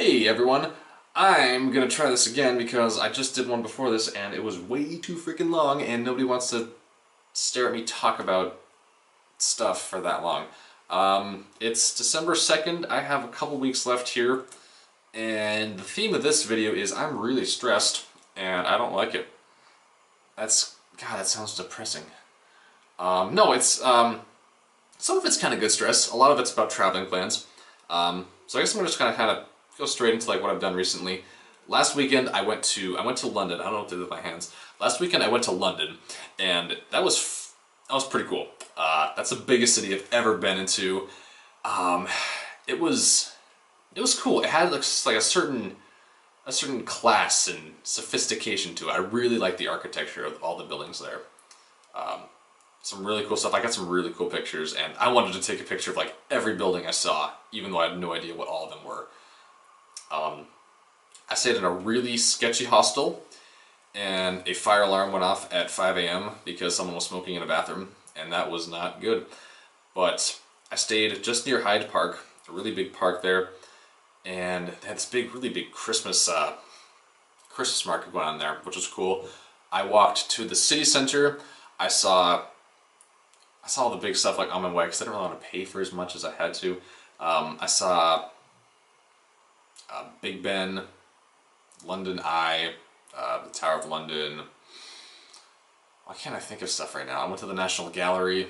Hey everyone, I'm gonna try this again because I just did one before this and it was way too freaking long and nobody wants to stare at me talk about stuff for that long. It's December 2nd, I have a couple weeks left here, and the theme of this video is I'm really stressed and I don't like it. God, that sounds depressing. No, some of it's kind of good stress, a lot of it's about traveling plans. So I guess I'm gonna just kind of go straight into like what I've done recently. Last weekend I went to London. I don't know what to do with my hands. Last weekend I went to London, and that was pretty cool. That's the biggest city I've ever been into. It was cool. It had like a certain class and sophistication to it. I really like the architecture of all the buildings there. Some really cool stuff. I got some really cool pictures, and I wanted to take a picture of like every building I saw, even though I had no idea what all of them were. I stayed in a really sketchy hostel, and a fire alarm went off at 5 a.m. because someone was smoking in a bathroom, and that was not good. But I stayed just near Hyde Park, a really big park there, and they had this really big Christmas market going on there, which was cool. I walked to the city center. I saw all the big stuff like on my way because I didn't really want to pay for as much as I had to. I saw Big Ben, London Eye, the Tower of London. Why can't I think of stuff right now? I went to the National Gallery,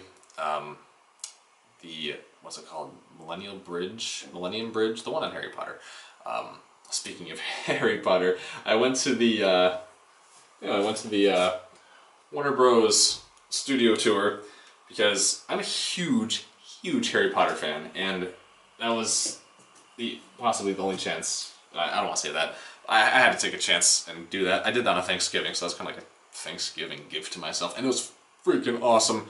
what's it called? Millennium Bridge, the one on Harry Potter. Speaking of Harry Potter, I went to the Warner Bros. Studio tour because I'm a huge Harry Potter fan, and that was possibly the only chance. I don't want to say that. I had to take a chance and do that. I did that on Thanksgiving, so that's kind of like a Thanksgiving gift to myself, and it was freaking awesome.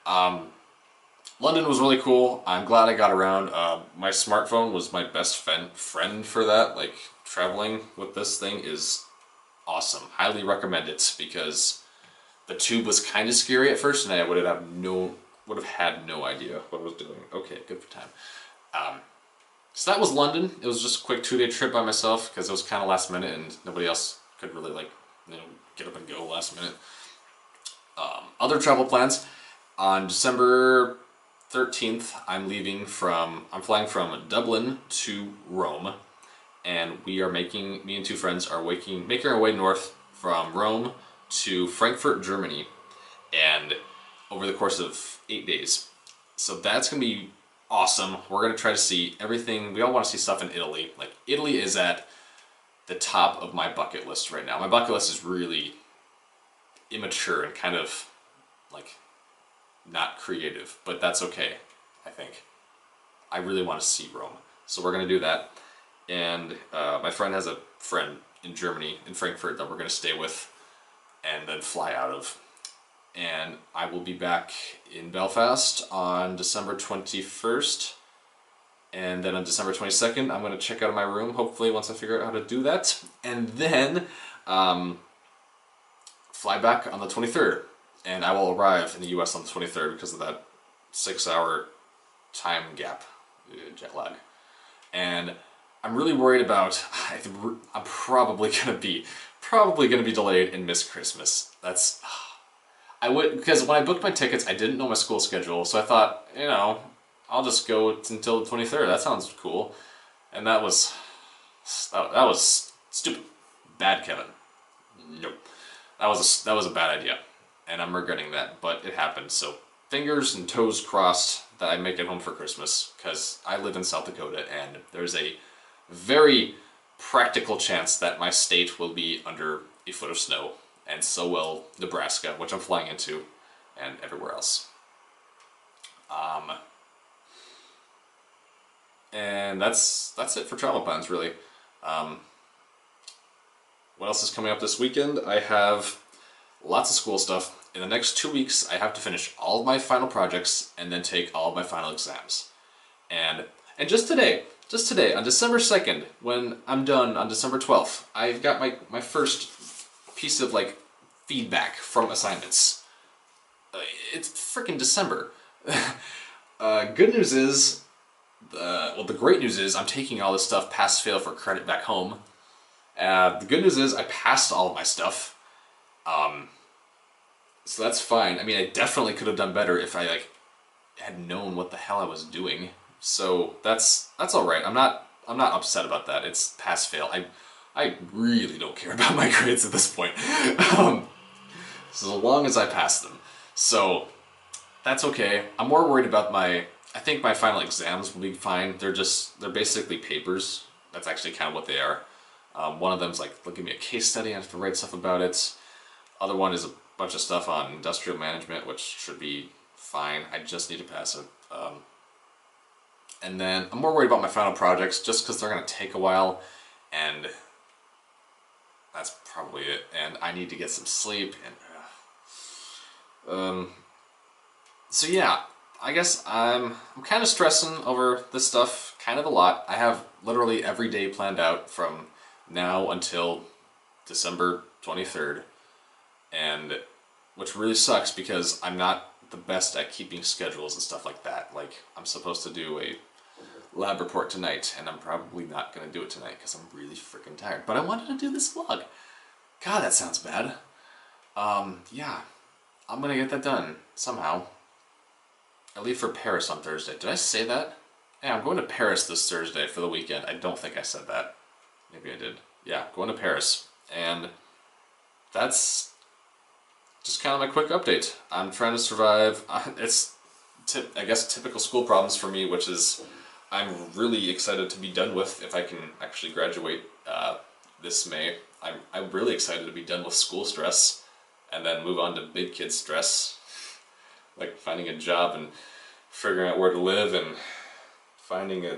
London was really cool. I'm glad I got around. My smartphone was my best friend for that. Like, traveling with this thing is awesome. Highly recommend it because the tube was kind of scary at first, and I would have had no idea what I was doing. Okay, good for time. So that was London. It was just a quick 2-day trip by myself because it was kind of last minute and nobody else could really get up and go last minute. Other travel plans. On December 13th, I'm flying from Dublin to Rome, and me and two friends are making our way north from Rome to Frankfurt, Germany, and over the course of 8 days. So that's gonna be awesome. We're gonna try to see everything. We all want to see stuff in Italy. Like, Italy is at the top of my bucket list right now. My bucket list is really immature and kind of like not creative, but that's okay, I think. I really want to see Rome. So we're gonna do that. And my friend has a friend in Germany, in Frankfurt, that we're gonna stay with and then fly out of. And I will be back in Belfast on December 21st, and then on December 22nd I'm going to check out of my room, hopefully, once I figure out how to do that, and then fly back on the 23rd, and I will arrive in the US on the 23rd because of that 6-hour time gap, jet lag. And I'm really worried about, I'm probably gonna be delayed and miss Christmas. Because when I booked my tickets, I didn't know my school schedule, so I thought, I'll just go until the 23rd. That sounds cool. And that was stupid. Bad, Kevin. Nope. That was a bad idea, and I'm regretting that, but it happened. So fingers and toes crossed that I make it home for Christmas, because I live in South Dakota, and there's a very practical chance that my state will be under a foot of snow, and so will Nebraska, which I'm flying into, and everywhere else. And that's it for travel plans, really. What else is coming up this weekend? I have lots of school stuff. In the next 2 weeks, I have to finish all of my final projects and then take all of my final exams. And just today, on December 2nd, when I'm done on December 12th, I've got my first piece of feedback from assignments. It's freaking December. Good news is well, the great news is I'm taking all this stuff pass-fail for credit back home. The good news is I passed all of my stuff. So that's fine. I mean, I definitely could have done better if I like had known what the hell I was doing. So that's all right. I'm not upset about that. It's pass-fail. I really don't care about my grades at this point. So long as I pass them. So that's okay. I'm more worried about I think my final exams will be fine. They're basically papers. That's actually kind of what they are. One of them's like, they'll give me a case study, I have to write stuff about it. Other one is a bunch of stuff on industrial management, which should be fine. I just need to pass it. And then I'm more worried about my final projects just because they're going to take a while, and that's probably it. And I need to get some sleep. And so yeah, I guess I'm kind of stressing over this stuff kind of a lot. I have literally every day planned out from now until December 23rd, and which really sucks because I'm not the best at keeping schedules and stuff like that. Like, I'm supposed to do a lab report tonight, and I'm probably not going to do it tonight because I'm really freaking tired. But I wanted to do this vlog. God, that sounds bad. Yeah, I'm going to get that done somehow. I leave for Paris on Thursday. Did I say that? Yeah, I'm going to Paris this Thursday for the weekend. I don't think I said that. Maybe I did. Yeah, going to Paris. And that's just kind of my quick update. I'm trying to survive. It's, I guess, typical school problems for me, which is I'm really excited to be done with if I can actually graduate this May. I'm really excited to be done with school stress and then move on to big kid stress, like finding a job and figuring out where to live and finding a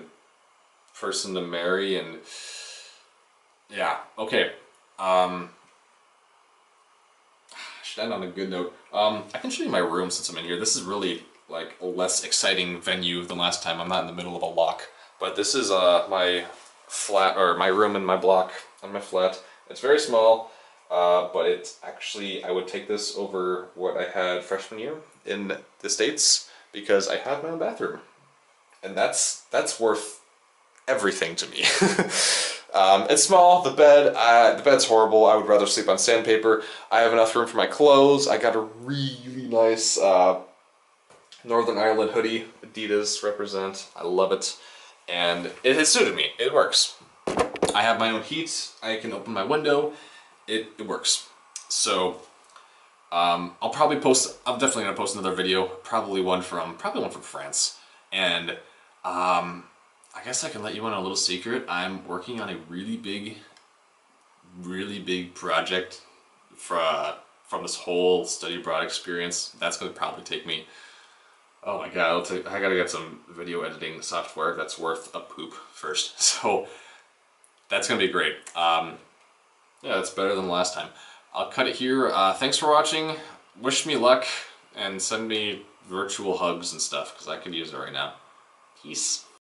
person to marry. And yeah, okay. Should end on a good note. I can show you my room since I'm in here. This is really like a less exciting venue than last time. I'm not in the middle of a lock, but this is my flat, or my room in my block on my flat. It's very small, but it's actually, I would take this over what I had freshman year in the States because I have my own bathroom, and that's worth everything to me. It's small. The bed's horrible. I would rather sleep on sandpaper. I have enough room for my clothes. I got a really nice Northern Ireland hoodie. Adidas represent. I love it, and it has suited me. It works. I have my own heat. I can open my window. It works. So I'll probably post. I'm definitely gonna post another video. Probably one from France, and I guess I can let you in on a little secret. I'm working on a really big project from this whole study abroad experience. That's going to probably take me, oh my god, I gotta get some video editing software that's worth a poop first. So that's going to be great. Yeah, that's better than the last time. I'll cut it here. Thanks for watching. Wish me luck and send me virtual hugs and stuff because I could use it right now. Peace.